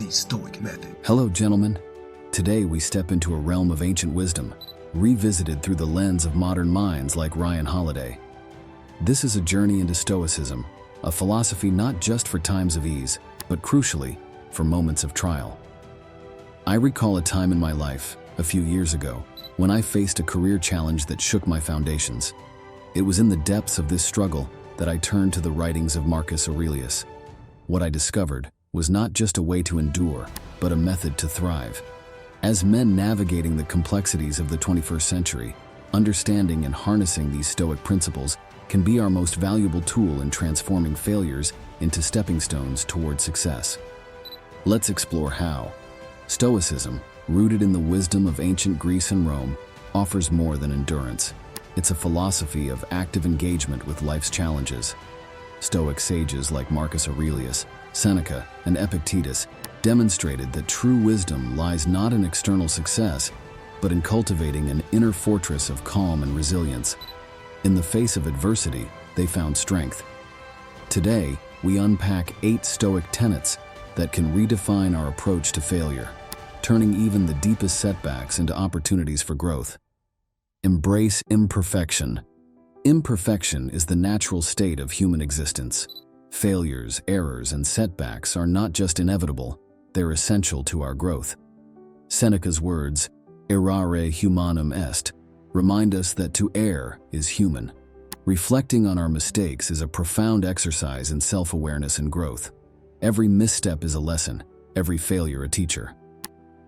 the Stoic method. Hello, gentlemen. Today we step into a realm of ancient wisdom, revisited through the lens of modern minds like Ryan Holiday. This is a journey into Stoicism, a philosophy not just for times of ease, but crucially, for moments of trial. I recall a time in my life, a few years ago, when I faced a career challenge that shook my foundations. It was in the depths of this struggle that I turned to the writings of Marcus Aurelius. What I discovered was not just a way to endure, but a method to thrive. As men navigating the complexities of the 21st century, understanding and harnessing these Stoic principles can be our most valuable tool in transforming failures into stepping stones toward success. Let's explore how. Stoicism, rooted in the wisdom of ancient Greece and Rome, offers more than endurance. It's a philosophy of active engagement with life's challenges. Stoic sages like Marcus Aurelius, Seneca, and Epictetus demonstrated that true wisdom lies not in external success, but in cultivating an inner fortress of calm and resilience. In the face of adversity, they found strength. Today, we unpack 8 Stoic tenets that can redefine our approach to failure, turning even the deepest setbacks into opportunities for growth. Embrace imperfection. Imperfection is the natural state of human existence. Failures, errors, and setbacks are not just inevitable, they're essential to our growth. Seneca's words, errare humanum est, remind us that to err is human. Reflecting on our mistakes is a profound exercise in self-awareness and growth. Every misstep is a lesson, every failure a teacher.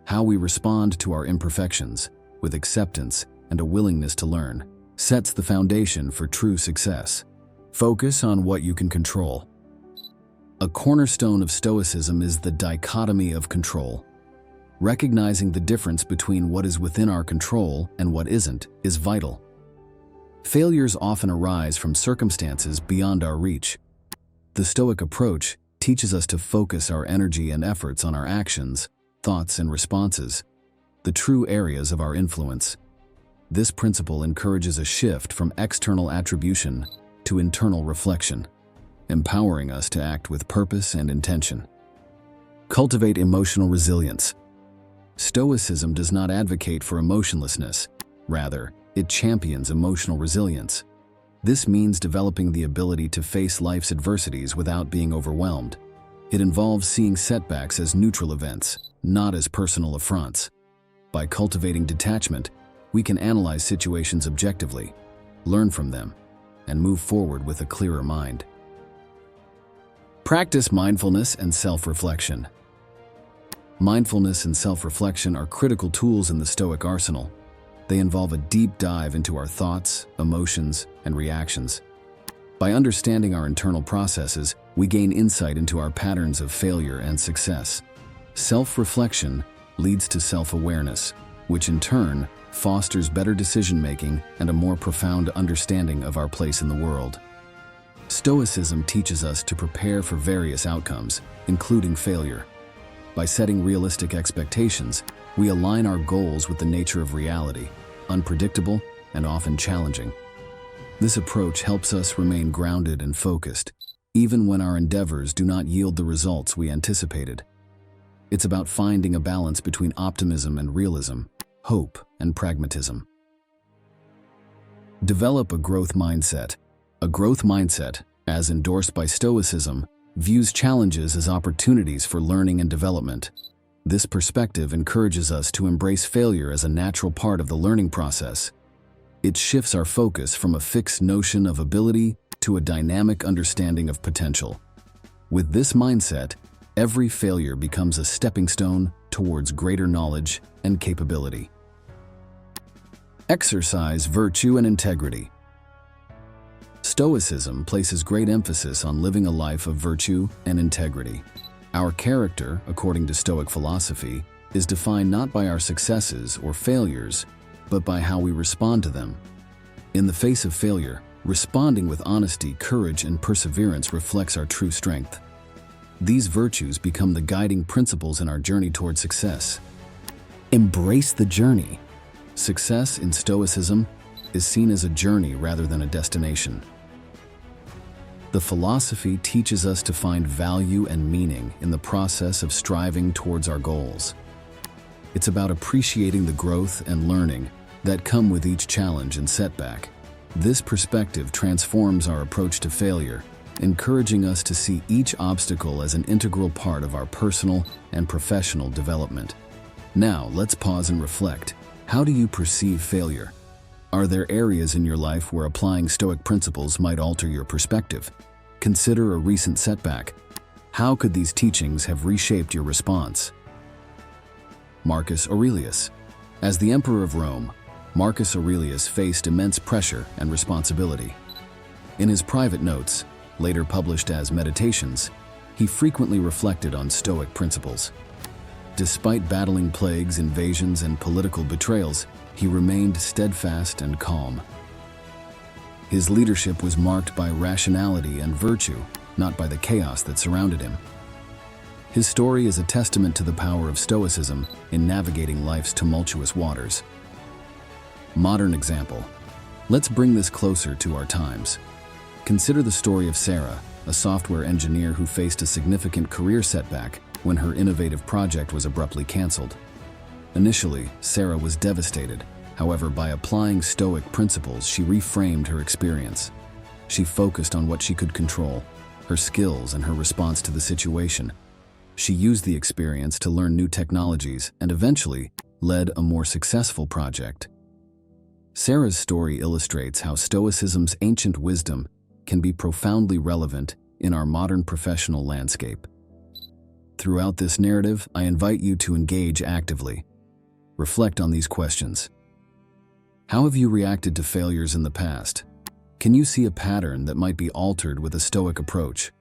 How we respond to our imperfections, with acceptance and a willingness to learn, sets the foundation for true success. Focus on what you can control. A cornerstone of Stoicism is the dichotomy of control. Recognizing the difference between what is within our control and what isn't is vital. Failures often arise from circumstances beyond our reach. The Stoic approach teaches us to focus our energy and efforts on our actions, thoughts, and responses, the true areas of our influence. This principle encourages a shift from external attribution to internal reflection, empowering us to act with purpose and intention. Cultivate emotional resilience. Stoicism does not advocate for emotionlessness. Rather, it champions emotional resilience. This means developing the ability to face life's adversities without being overwhelmed. It involves seeing setbacks as neutral events, not as personal affronts. By cultivating detachment, we can analyze situations objectively, learn from them, and move forward with a clearer mind. Practice mindfulness and self-reflection. Mindfulness and self-reflection are critical tools in the Stoic arsenal. They involve a deep dive into our thoughts, emotions, and reactions. By understanding our internal processes, we gain insight into our patterns of failure and success. Self-reflection leads to self-awareness, which in turn fosters better decision-making and a more profound understanding of our place in the world. Stoicism teaches us to prepare for various outcomes, including failure. By setting realistic expectations, we align our goals with the nature of reality, unpredictable and often challenging. This approach helps us remain grounded and focused, even when our endeavors do not yield the results we anticipated. It's about finding a balance between optimism and realism, hope and pragmatism. Develop a growth mindset. A growth mindset, as endorsed by Stoicism, views challenges as opportunities for learning and development. This perspective encourages us to embrace failure as a natural part of the learning process. It shifts our focus from a fixed notion of ability to a dynamic understanding of potential. With this mindset, every failure becomes a stepping stone towards greater knowledge and capability. Exercise virtue and integrity. Stoicism places great emphasis on living a life of virtue and integrity. Our character, according to Stoic philosophy, is defined not by our successes or failures, but by how we respond to them. In the face of failure, responding with honesty, courage, and perseverance reflects our true strength. These virtues become the guiding principles in our journey toward success. Embrace the journey. Success in Stoicism is seen as a journey rather than a destination. The philosophy teaches us to find value and meaning in the process of striving towards our goals. It's about appreciating the growth and learning that come with each challenge and setback. This perspective transforms our approach to failure, encouraging us to see each obstacle as an integral part of our personal and professional development. Now, let's pause and reflect. How do you perceive failure? Are there areas in your life where applying Stoic principles might alter your perspective? Consider a recent setback. How could these teachings have reshaped your response? Marcus Aurelius. As the Emperor of Rome, Marcus Aurelius faced immense pressure and responsibility. In his private notes, later published as Meditations, he frequently reflected on Stoic principles. Despite battling plagues, invasions, and political betrayals, he remained steadfast and calm. His leadership was marked by rationality and virtue, not by the chaos that surrounded him. His story is a testament to the power of Stoicism in navigating life's tumultuous waters. Modern example. Let's bring this closer to our times. Consider the story of Sarah, a software engineer who faced a significant career setback when her innovative project was abruptly canceled. Initially, Sarah was devastated. However, by applying Stoic principles, she reframed her experience. She focused on what she could control, her skills and her response to the situation. She used the experience to learn new technologies and eventually led a more successful project. Sarah's story illustrates how Stoicism's ancient wisdom can be profoundly relevant in our modern professional landscape. Throughout this narrative, I invite you to engage actively. Reflect on these questions. How have you reacted to failures in the past? Can you see a pattern that might be altered with a Stoic approach?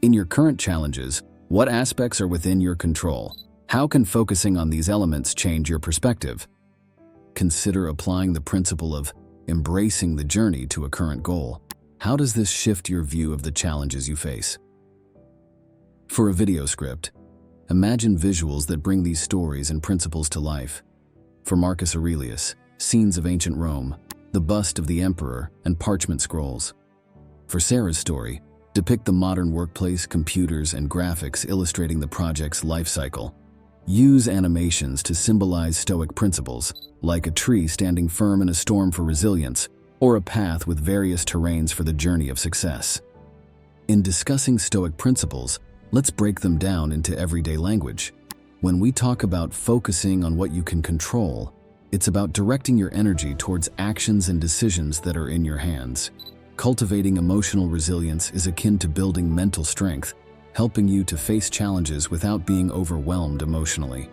In your current challenges, what aspects are within your control? How can focusing on these elements change your perspective? Consider applying the principle of embracing the journey to a current goal. How does this shift your view of the challenges you face? For a video script, imagine visuals that bring these stories and principles to life. For Marcus Aurelius, scenes of ancient Rome, the bust of the emperor, and parchment scrolls. For Sarah's story, depict the modern workplace, computers, and graphics illustrating the project's life cycle. Use animations to symbolize Stoic principles, like a tree standing firm in a storm for resilience, or a path with various terrains for the journey of success. In discussing Stoic principles, let's break them down into everyday language. When we talk about focusing on what you can control, it's about directing your energy towards actions and decisions that are in your hands. Cultivating emotional resilience is akin to building mental strength, helping you to face challenges without being overwhelmed emotionally.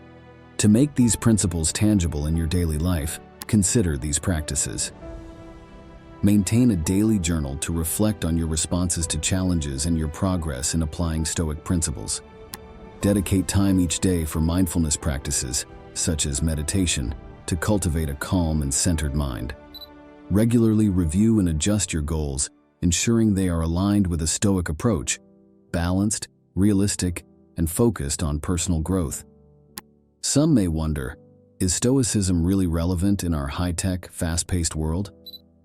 To make these principles tangible in your daily life, consider these practices. Maintain a daily journal to reflect on your responses to challenges and your progress in applying Stoic principles. Dedicate time each day for mindfulness practices, such as meditation, to cultivate a calm and centered mind. Regularly review and adjust your goals, ensuring they are aligned with a Stoic approach, balanced, realistic, and focused on personal growth. Some may wonder, is Stoicism really relevant in our high-tech, fast-paced world?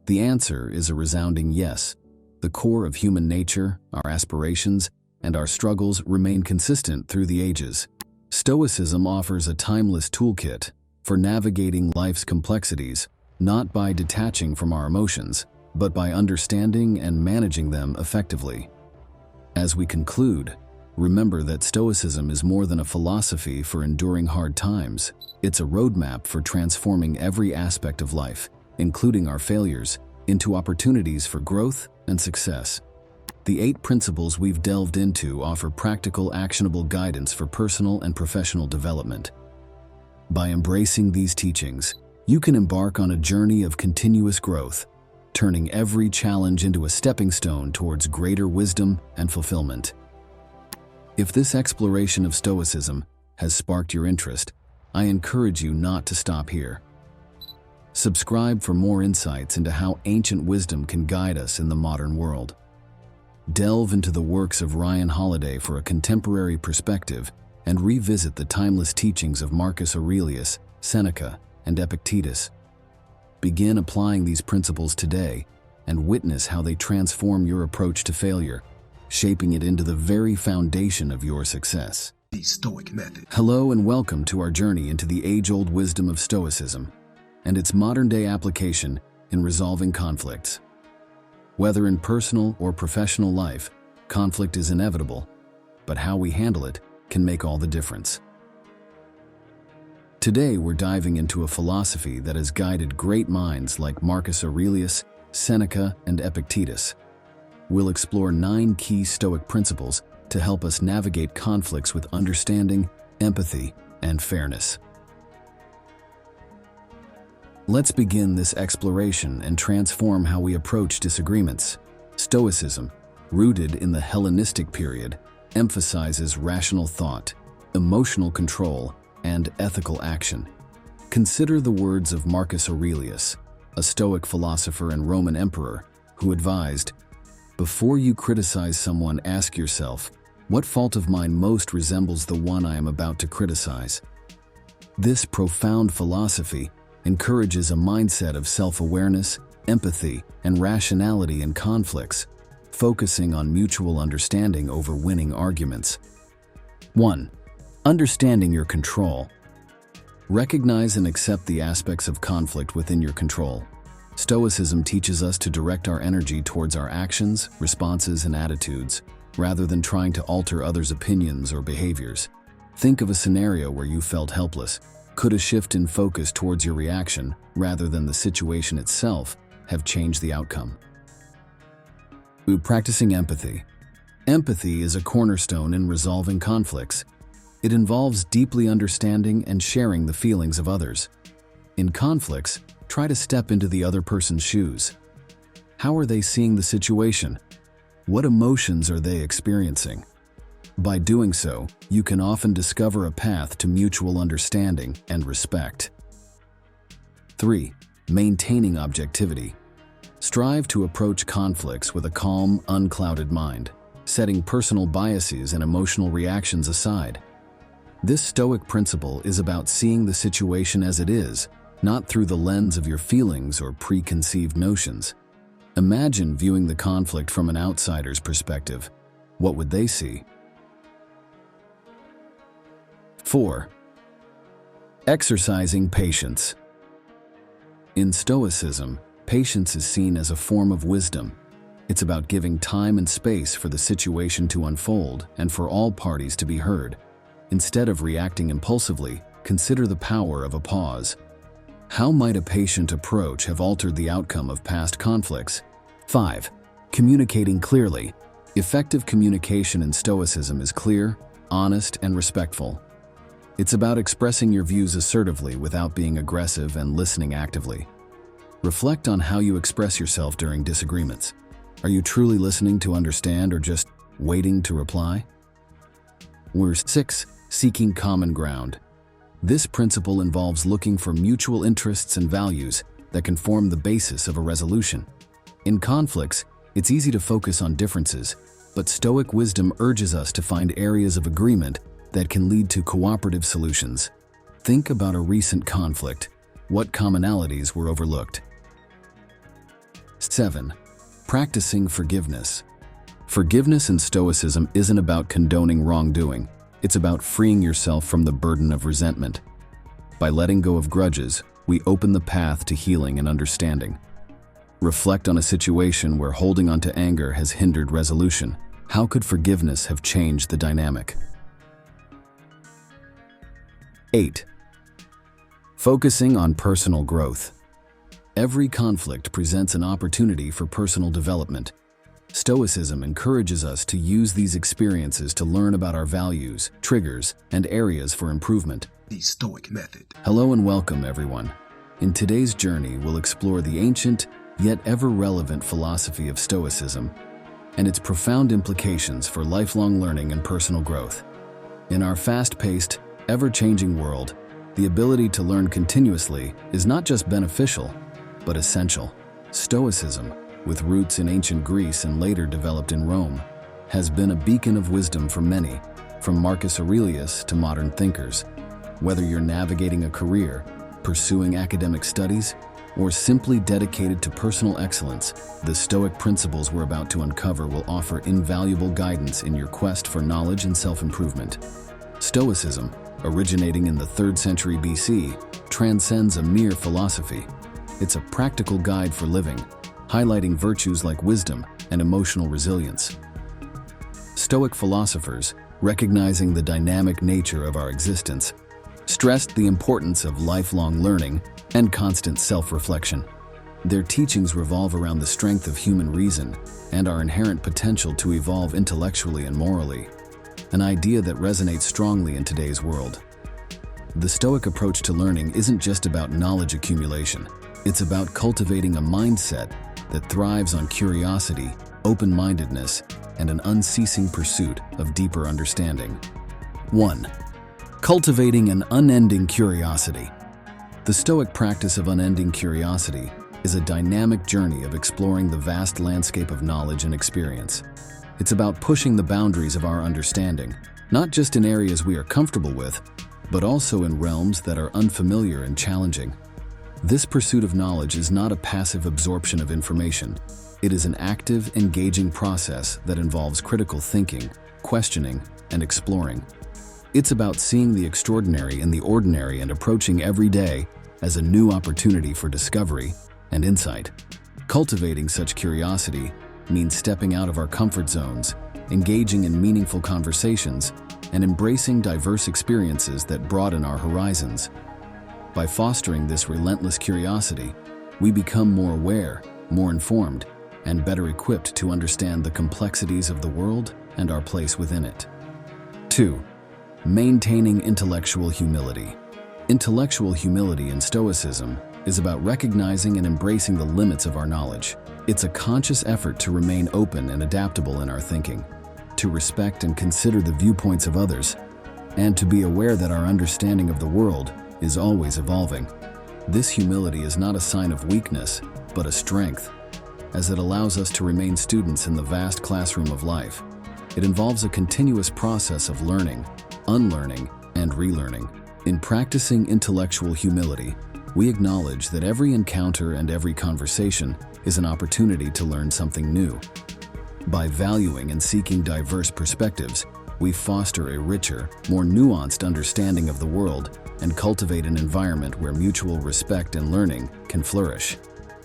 The answer is a resounding yes. The core of human nature, our aspirations, and our struggles remain consistent through the ages. Stoicism offers a timeless toolkit for navigating life's complexities, not by detaching from our emotions, but by understanding and managing them effectively. As we conclude, remember that Stoicism is more than a philosophy for enduring hard times. It's a roadmap for transforming every aspect of life, including our failures, into opportunities for growth and success. The 8 principles we've delved into offer practical, actionable guidance for personal and professional development. By embracing these teachings, you can embark on a journey of continuous growth, turning every challenge into a stepping stone towards greater wisdom and fulfillment. If this exploration of Stoicism has sparked your interest, I encourage you not to stop here. Subscribe for more insights into how ancient wisdom can guide us in the modern world. Delve into the works of Ryan Holiday for a contemporary perspective and revisit the timeless teachings of Marcus Aurelius, Seneca, and Epictetus. Begin applying these principles today, and witness how they transform your approach to failure, shaping it into the very foundation of your success. The Stoic method. Hello and welcome to our journey into the age-old wisdom of Stoicism and its modern-day application in resolving conflicts. Whether in personal or professional life, conflict is inevitable, but how we handle it can make all the difference. Today we're diving into a philosophy that has guided great minds like Marcus Aurelius, Seneca, and Epictetus. We'll explore 9 key Stoic principles to help us navigate conflicts with understanding, empathy, and fairness. Let's begin this exploration and transform how we approach disagreements. Stoicism, rooted in the Hellenistic period, emphasizes rational thought, emotional control, and ethical action. Consider the words of Marcus Aurelius, a Stoic philosopher and Roman emperor, who advised, "Before you criticize someone, ask yourself, what fault of mine most resembles the one I am about to criticize?" This profound philosophy encourages a mindset of self-awareness, empathy, and rationality in conflicts, focusing on mutual understanding over winning arguments. 1. Understanding your control. Recognize and accept the aspects of conflict within your control. Stoicism teaches us to direct our energy towards our actions, responses, and attitudes, rather than trying to alter others' opinions or behaviors. Think of a scenario where you felt helpless. Could a shift in focus towards your reaction, rather than the situation itself, have changed the outcome? Practicing empathy. Empathy is a cornerstone in resolving conflicts. It involves deeply understanding and sharing the feelings of others. In conflicts, try to step into the other person's shoes. How are they seeing the situation? What emotions are they experiencing? By doing so, you can often discover a path to mutual understanding and respect. 3. Maintaining objectivity. Strive to approach conflicts with a calm, unclouded mind, setting personal biases and emotional reactions aside. This Stoic principle is about seeing the situation as it is, not through the lens of your feelings or preconceived notions. Imagine viewing the conflict from an outsider's perspective. What would they see? 4. Exercising patience. In Stoicism, patience is seen as a form of wisdom. It's about giving time and space for the situation to unfold and for all parties to be heard. Instead of reacting impulsively, consider the power of a pause. How might a patient approach have altered the outcome of past conflicts? 5. Communicating clearly. Effective communication in Stoicism is clear, honest, and respectful. It's about expressing your views assertively without being aggressive and listening actively. Reflect on how you express yourself during disagreements. Are you truly listening to understand or just waiting to reply? 6. Seeking common ground. This principle involves looking for mutual interests and values that can form the basis of a resolution. In conflicts, it's easy to focus on differences, but Stoic wisdom urges us to find areas of agreement that can lead to cooperative solutions. Think about a recent conflict. What commonalities were overlooked? 7. Practicing forgiveness. Forgiveness in Stoicism isn't about condoning wrongdoing. It's about freeing yourself from the burden of resentment. By letting go of grudges, we open the path to healing and understanding. Reflect on a situation where holding on to anger has hindered resolution. How could forgiveness have changed the dynamic? 8. Focusing on personal growth. Every conflict presents an opportunity for personal development. Stoicism encourages us to use these experiences to learn about our values, triggers, and areas for improvement. The Stoic method. Hello and welcome, everyone. In today's journey, we'll explore the ancient, yet ever-relevant philosophy of Stoicism and its profound implications for lifelong learning and personal growth. In our fast-paced, ever-changing world, the ability to learn continuously is not just beneficial, but essential. Stoicism, with roots in ancient Greece and later developed in Rome, has been a beacon of wisdom for many, from Marcus Aurelius to modern thinkers. Whether you're navigating a career, pursuing academic studies, or simply dedicated to personal excellence, the Stoic principles we're about to uncover will offer invaluable guidance in your quest for knowledge and self-improvement. Stoicism, originating in the 3rd century BC, transcends a mere philosophy. It's a practical guide for living, highlighting virtues like wisdom and emotional resilience. Stoic philosophers, recognizing the dynamic nature of our existence, stressed the importance of lifelong learning and constant self-reflection. Their teachings revolve around the strength of human reason and our inherent potential to evolve intellectually and morally, an idea that resonates strongly in today's world. The Stoic approach to learning isn't just about knowledge accumulation. It's about cultivating a mindset that thrives on curiosity, open-mindedness, and an unceasing pursuit of deeper understanding. 1. Cultivating an unending curiosity. The Stoic practice of unending curiosity is a dynamic journey of exploring the vast landscape of knowledge and experience. It's about pushing the boundaries of our understanding, not just in areas we are comfortable with, but also in realms that are unfamiliar and challenging. This pursuit of knowledge is not a passive absorption of information. It is an active, engaging process that involves critical thinking, questioning, and exploring. It's about seeing the extraordinary in the ordinary and approaching every day as a new opportunity for discovery and insight. Cultivating such curiosity means stepping out of our comfort zones, engaging in meaningful conversations, and embracing diverse experiences that broaden our horizons. By fostering this relentless curiosity, we become more aware, more informed, and better equipped to understand the complexities of the world and our place within it. 2. Maintaining intellectual humility. Intellectual humility in Stoicism is about recognizing and embracing the limits of our knowledge. It's a conscious effort to remain open and adaptable in our thinking, to respect and consider the viewpoints of others, and to be aware that our understanding of the world is always evolving. This humility is not a sign of weakness, but a strength, as it allows us to remain students in the vast classroom of life. It involves a continuous process of learning, unlearning, and relearning. In practicing intellectual humility, we acknowledge that every encounter and every conversation is an opportunity to learn something new. By valuing and seeking diverse perspectives, we foster a richer, more nuanced understanding of the world and cultivate an environment where mutual respect and learning can flourish.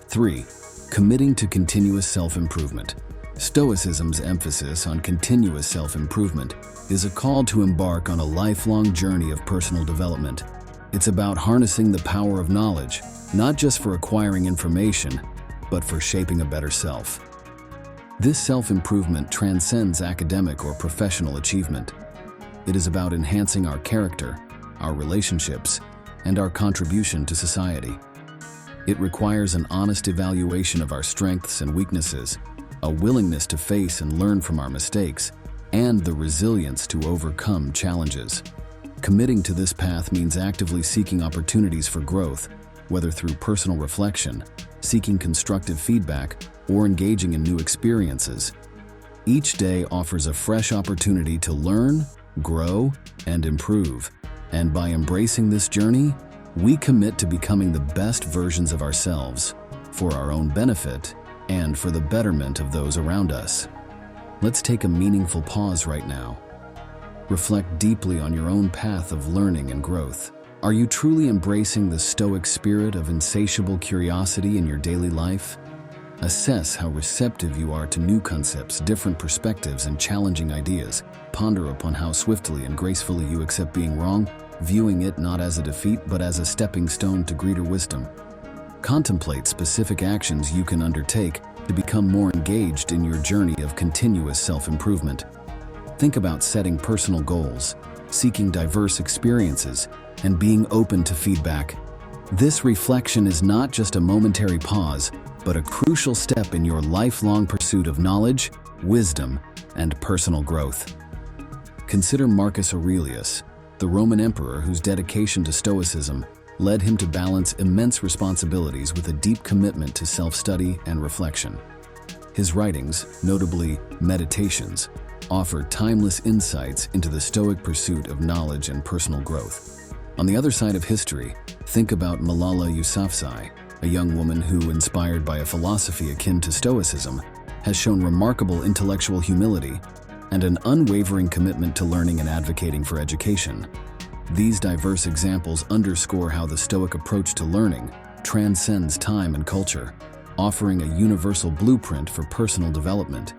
3. Committing to continuous self-improvement. Stoicism's emphasis on continuous self-improvement is a call to embark on a lifelong journey of personal development. It's about harnessing the power of knowledge, not just for acquiring information, but for shaping a better self. This self-improvement transcends academic or professional achievement. It is about enhancing our character, our relationships, and our contribution to society. It requires an honest evaluation of our strengths and weaknesses, a willingness to face and learn from our mistakes, and the resilience to overcome challenges. Committing to this path means actively seeking opportunities for growth, whether through personal reflection, seeking constructive feedback, or engaging in new experiences. Each day offers a fresh opportunity to learn, grow, and improve. And by embracing this journey, we commit to becoming the best versions of ourselves, for our own benefit and for the betterment of those around us. Let's take a meaningful pause right now. Reflect deeply on your own path of learning and growth. Are you truly embracing the Stoic spirit of insatiable curiosity in your daily life? Assess how receptive you are to new concepts, different perspectives, and challenging ideas. Ponder upon how swiftly and gracefully you accept being wrong, viewing it not as a defeat but as a stepping stone to greater wisdom. Contemplate specific actions you can undertake to become more engaged in your journey of continuous self-improvement. Think about setting personal goals, seeking diverse experiences, and being open to feedback. This reflection is not just a momentary pause, but a crucial step in your lifelong pursuit of knowledge, wisdom, and personal growth. Consider Marcus Aurelius, the Roman emperor whose dedication to Stoicism led him to balance immense responsibilities with a deep commitment to self-study and reflection. His writings, notably Meditations, offer timeless insights into the Stoic pursuit of knowledge and personal growth. On the other side of history, think about Malala Yousafzai, a young woman who, inspired by a philosophy akin to Stoicism, has shown remarkable intellectual humility and an unwavering commitment to learning and advocating for education. These diverse examples underscore how the Stoic approach to learning transcends time and culture, offering a universal blueprint for personal development.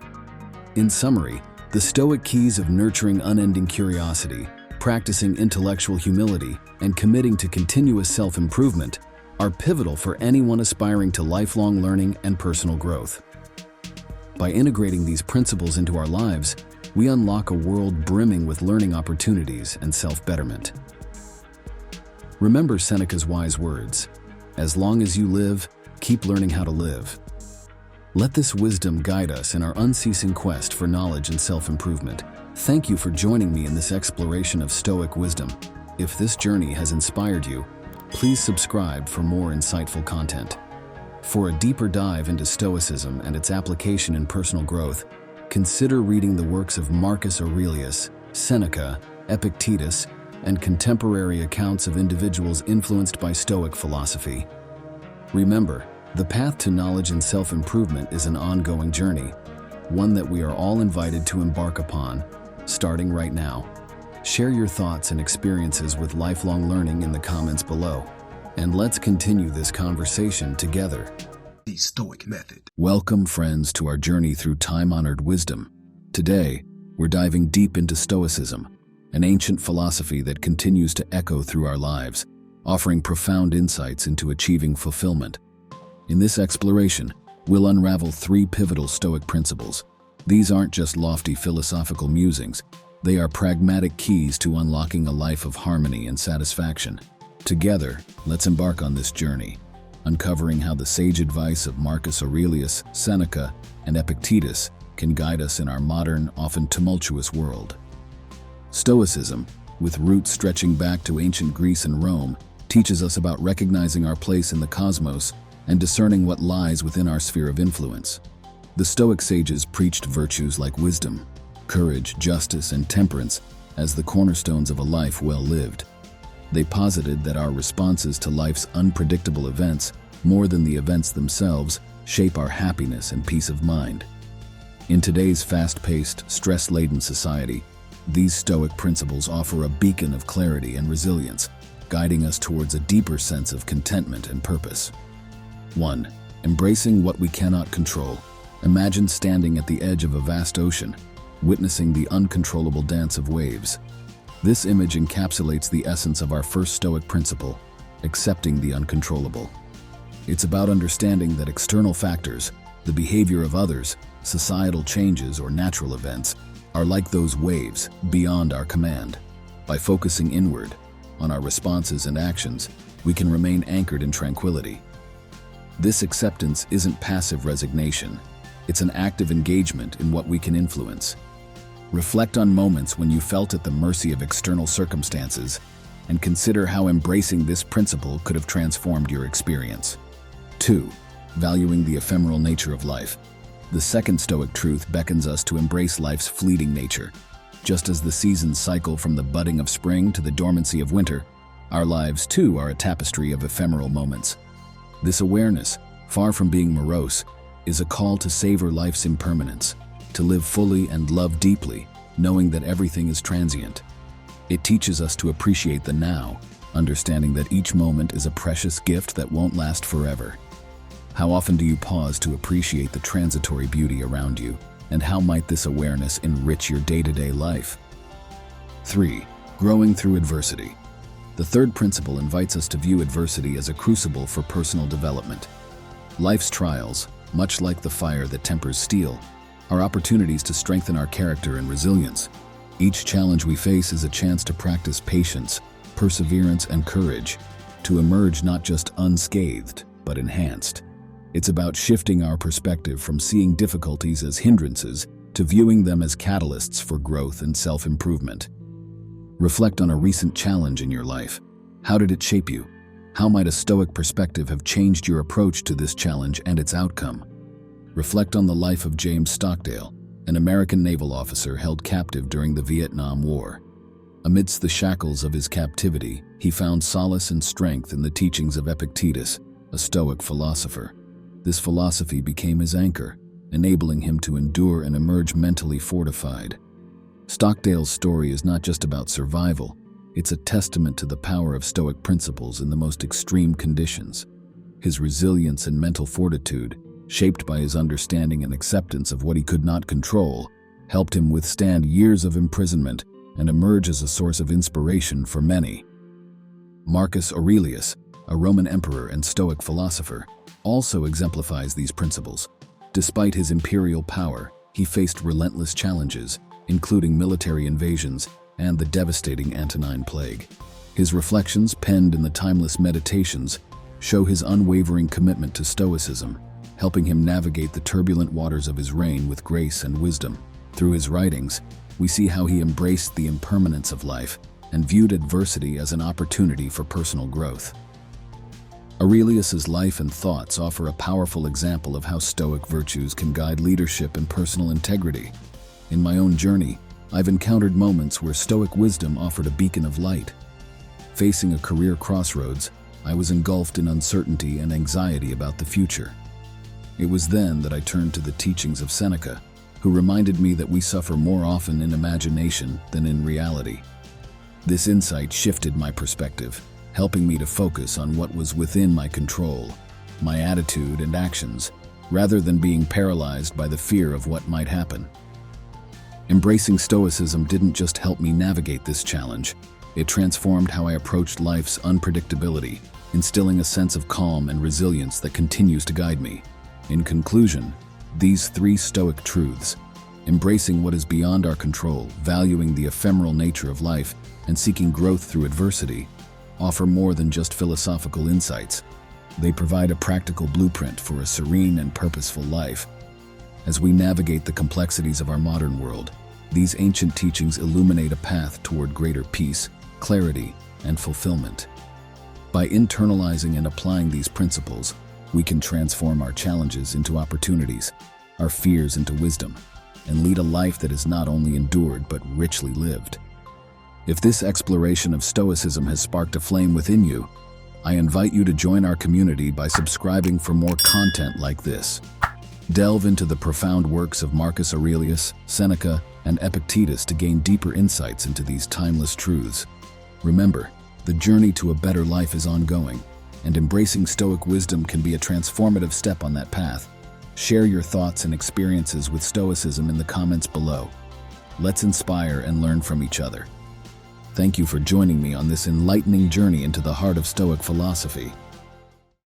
In summary, the Stoic keys of nurturing unending curiosity, practicing intellectual humility, and committing to continuous self-improvement are pivotal for anyone aspiring to lifelong learning and personal growth. By integrating these principles into our lives, we unlock a world brimming with learning opportunities and self-betterment. Remember Seneca's wise words, "As long as you live, keep learning how to live." Let this wisdom guide us in our unceasing quest for knowledge and self-improvement. Thank you for joining me in this exploration of Stoic wisdom. If this journey has inspired you, please subscribe for more insightful content. For a deeper dive into Stoicism and its application in personal growth, consider reading the works of Marcus Aurelius, Seneca, Epictetus, and contemporary accounts of individuals influenced by Stoic philosophy. Remember, the path to knowledge and self-improvement is an ongoing journey, one that we are all invited to embark upon, starting right now. Share your thoughts and experiences with lifelong learning in the comments below, and let's continue this conversation together. The Stoic Method. Welcome, friends, to our journey through time-honored wisdom. Today, we're diving deep into Stoicism, an ancient philosophy that continues to echo through our lives, offering profound insights into achieving fulfillment. In this exploration, we'll unravel 3 pivotal Stoic principles. These aren't just lofty philosophical musings. They are pragmatic keys to unlocking a life of harmony and satisfaction. Together, let's embark on this journey, uncovering how the sage advice of Marcus Aurelius, Seneca, and Epictetus can guide us in our modern, often tumultuous world. Stoicism, with roots stretching back to ancient Greece and Rome, teaches us about recognizing our place in the cosmos and discerning what lies within our sphere of influence. The Stoic sages preached virtues like wisdom, courage, justice, and temperance as the cornerstones of a life well lived. They posited that our responses to life's unpredictable events, more than the events themselves, shape our happiness and peace of mind. In today's fast-paced, stress-laden society, these Stoic principles offer a beacon of clarity and resilience, guiding us towards a deeper sense of contentment and purpose. 1. Embracing what we cannot control. Imagine standing at the edge of a vast ocean, witnessing the uncontrollable dance of waves. This image encapsulates the essence of our first Stoic principle, accepting the uncontrollable. It's about understanding that external factors, the behavior of others, societal changes, or natural events, are like those waves beyond our command. By focusing inward, on our responses and actions, we can remain anchored in tranquility. This acceptance isn't passive resignation. It's an active engagement in what we can influence. Reflect on moments when you felt at the mercy of external circumstances and consider how embracing this principle could have transformed your experience. 2. Valuing the ephemeral nature of life. The second Stoic truth beckons us to embrace life's fleeting nature. Just as the seasons cycle from the budding of spring to the dormancy of winter, our lives too are a tapestry of ephemeral moments. This awareness, far from being morose, is a call to savor life's impermanence, to live fully and love deeply, knowing that everything is transient. It teaches us to appreciate the now, understanding that each moment is a precious gift that won't last forever. How often do you pause to appreciate the transitory beauty around you, and how might this awareness enrich your day-to-day life? 3. Growing through adversity. The third principle invites us to view adversity as a crucible for personal development. Life's trials, much like the fire that tempers steel, are opportunities to strengthen our character and resilience. Each challenge we face is a chance to practice patience, perseverance, and courage, to emerge not just unscathed, but enhanced. It's about shifting our perspective from seeing difficulties as hindrances to viewing them as catalysts for growth and self-improvement. Reflect on a recent challenge in your life. How did it shape you? How might a Stoic perspective have changed your approach to this challenge and its outcome? Reflect on the life of James Stockdale, an American naval officer held captive during the Vietnam War. Amidst the shackles of his captivity, he found solace and strength in the teachings of Epictetus, a Stoic philosopher. This philosophy became his anchor, enabling him to endure and emerge mentally fortified. Stockdale's story is not just about survival, it's a testament to the power of Stoic principles in the most extreme conditions. His resilience and mental fortitude, shaped by his understanding and acceptance of what he could not control, helped him withstand years of imprisonment and emerge as a source of inspiration for many. Marcus Aurelius, a Roman emperor and Stoic philosopher, also exemplifies these principles. Despite his imperial power, he faced relentless challenges, including military invasions and the devastating Antonine Plague. His reflections, penned in the timeless Meditations, show his unwavering commitment to Stoicism, helping him navigate the turbulent waters of his reign with grace and wisdom. Through his writings, we see how he embraced the impermanence of life and viewed adversity as an opportunity for personal growth. Aurelius's life and thoughts offer a powerful example of how Stoic virtues can guide leadership and personal integrity. In my own journey, I've encountered moments where Stoic wisdom offered a beacon of light. Facing a career crossroads, I was engulfed in uncertainty and anxiety about the future. It was then that I turned to the teachings of Seneca, who reminded me that we suffer more often in imagination than in reality. This insight shifted my perspective, helping me to focus on what was within my control, my attitude and actions, rather than being paralyzed by the fear of what might happen. Embracing Stoicism didn't just help me navigate this challenge, it transformed how I approached life's unpredictability, instilling a sense of calm and resilience that continues to guide me. In conclusion, these three Stoic truths, embracing what is beyond our control, valuing the ephemeral nature of life, and seeking growth through adversity, offer more than just philosophical insights. They provide a practical blueprint for a serene and purposeful life. As we navigate the complexities of our modern world, these ancient teachings illuminate a path toward greater peace, clarity, and fulfillment. By internalizing and applying these principles, we can transform our challenges into opportunities, our fears into wisdom, and lead a life that is not only endured but richly lived. If this exploration of Stoicism has sparked a flame within you, I invite you to join our community by subscribing for more content like this. Delve into the profound works of Marcus Aurelius, Seneca, and Epictetus to gain deeper insights into these timeless truths. Remember, the journey to a better life is ongoing, and embracing Stoic wisdom can be a transformative step on that path. Share your thoughts and experiences with Stoicism in the comments below. Let's inspire and learn from each other. Thank you for joining me on this enlightening journey into the heart of Stoic philosophy.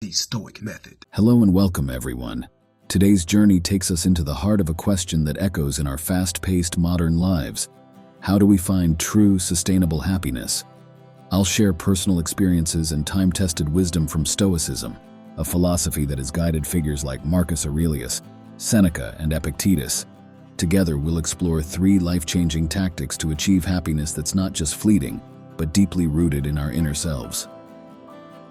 The Stoic Method. Hello and welcome, everyone. Today's journey takes us into the heart of a question that echoes in our fast-paced modern lives. How do we find true, sustainable happiness? I'll share personal experiences and time-tested wisdom from Stoicism, a philosophy that has guided figures like Marcus Aurelius, Seneca, and Epictetus. Together, we'll explore three life-changing tactics to achieve happiness that's not just fleeting, but deeply rooted in our inner selves.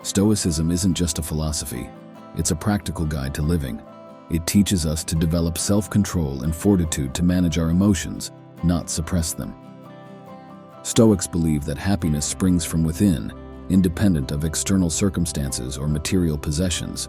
Stoicism isn't just a philosophy, it's a practical guide to living. It teaches us to develop self-control and fortitude to manage our emotions, not suppress them. Stoics believe that happiness springs from within, independent of external circumstances or material possessions.